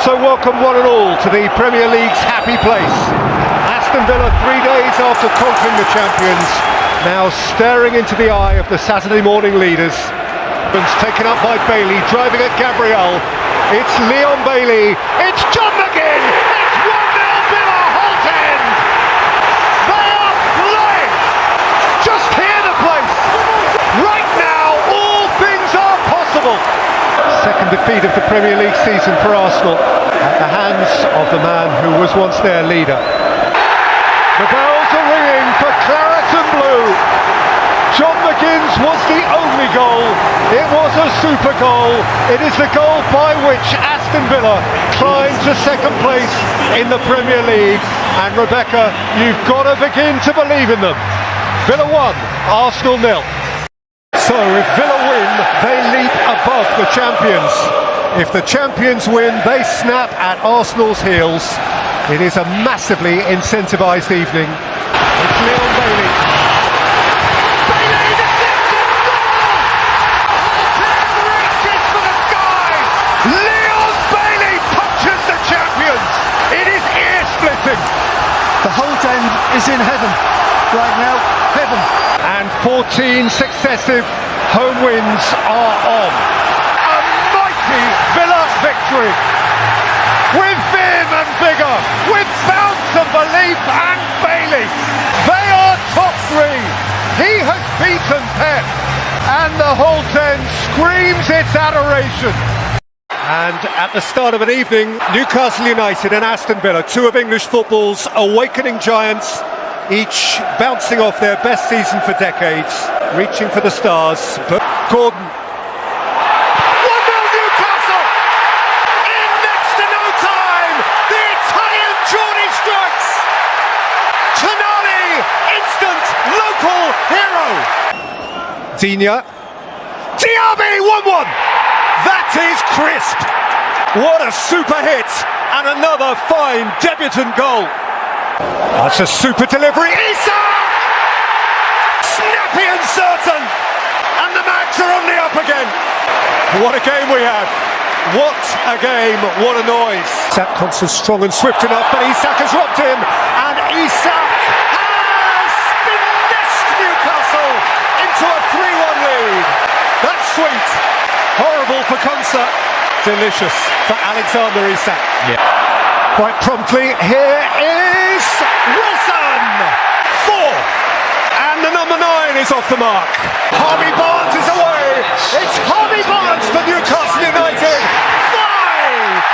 So welcome one and all to the Premier League's happy place. Aston Villa, 3 days after conquering the champions, now staring into the eye of the Saturday morning leaders. Taken up by Bailey, driving at Gabriel. It's Leon Bailey, it's John McGinn, it's 1-0 Villa, Holt End. They are flying. Just hear the place. Right now, all things are possible. Second defeat of the Premier League season for Arsenal at the hands of the man who was once their leader. The bells are ringing for claret and blue. John McGinn's was the only goal. It was a super goal. It is the goal by which Aston Villa climbed to second place in the Premier League. And Rebecca, you've got to begin to believe in them. Villa 1, Arsenal 0. So if Villa win, they leap above the champions. If the champions win, they snap at Arsenal's heels. It is a massively incentivised evening. It's Leon Bailey. Bailey, the second goal! Holt reaches for the skies. Leon Bailey punches the champions. It is ear-splitting. The Holt End is in heaven right now. Heaven. And 14 successive home wins are on. A mighty Villa victory. With vim and vigour, with bounce and belief and Bailey. They are top three. He has beaten Pep. And the Holt End screams its adoration. And at the start of an evening, Newcastle United and Aston Villa, two of English football's awakening giants, each bouncing off their best season for decades, reaching for the stars. But Gordon. 1-0 Newcastle! In next to no time, the Italian Drury strikes! Tonali, instant local hero! Digne. Diaby, 1-1! That is crisp! What a super hit! And another fine debutant goal! That's a super delivery. Isak! Snappy and certain. And the Mags are on the up again. What a game we have. What a game. What a noise. Isak Constance strong and swift enough, but Isak has robbed him. And Isak has finessed Newcastle into a 3-1 lead. That's sweet. Horrible for Konsa. Delicious for Alexander Isak. Yeah. Quite promptly, here is Wilson! 4! And the number 9 is off the mark. Harvey Barnes is away. It's Harvey Barnes for Newcastle United. 5!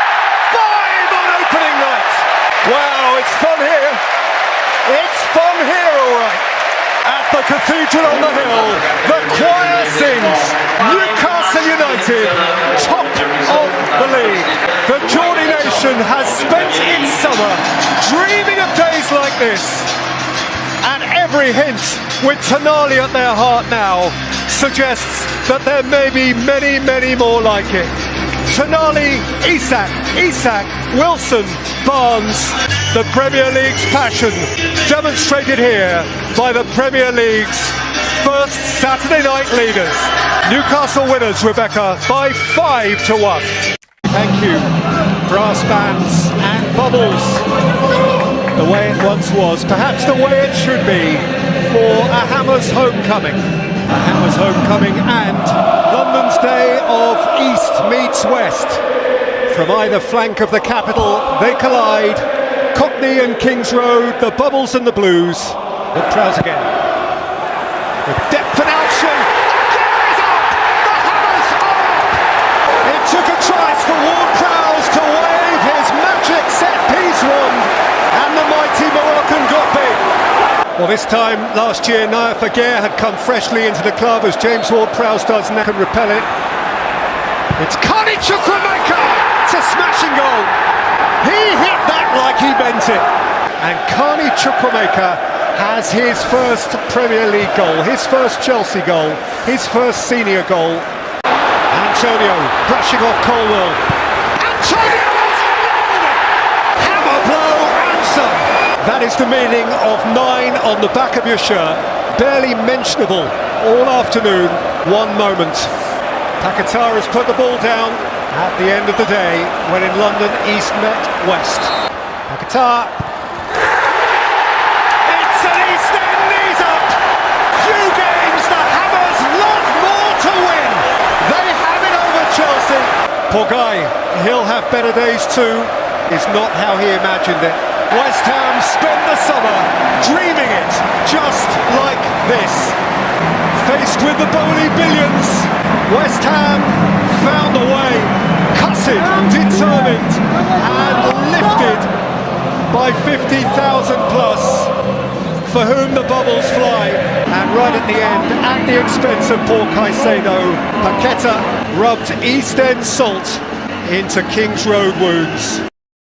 5 on opening night. Wow, it's fun here. It's fun here, all right. At the Cathedral on the Hill, the choir sings. Newcastle United, top of the league. The Geordie nation has spent its summer dreaming of days like this. And every hint, with Tonali at their heart now, suggests that there may be many, many more like it. Tonali, Isak, Wilson, Barnes, the Premier League's passion, demonstrated here by the Premier League's first Saturday night leaders. Newcastle winners, Rebecca, by 5-1. Thank you, brass bands and bubbles. The way it once was, perhaps the way it should be, for a Hammers homecoming. A Hammers homecoming and London's day of East meets West. From either flank of the capital, they collide. Cockney and Kings Road, the bubbles and the blues. The Prowse again. With depth and action. There is up! The Hammers are up! It took a tries for Ward Prowse to wave his magic set-piece wand, and the mighty Moroccan got big. Well, this time last year, Naya Faguer had come freshly into the club as James Ward-Prowse does now, can repel it. It's Carney Chukwuemeka! It's a smashing goal. He hit that like he meant it. And Carney Chukwuemeka has his first Premier League goal, his first Chelsea goal, his first senior goal. Antonio brushing off Colwell. Antonio has nailed it! Hammer blow and some. That is the meaning of 9 on the back of your shirt. Barely mentionable all afternoon. One moment. Paquetá has put the ball down at the end of the day when in London East met West. Paquetá. It's an East End knees up. Few games the Hammers love more to win. They have it over Chelsea. Poor guy, he'll have better days too. Is not how he imagined it. West Ham spent the summer dreaming it just like this. Faced with the Bowley billions, West Ham found a way, cussed, determined and lifted by 50,000 plus, for whom the bubbles fly. And right at the end, at the expense of poor Caicedo, Paquetá rubbed East End salt into King's Road wounds.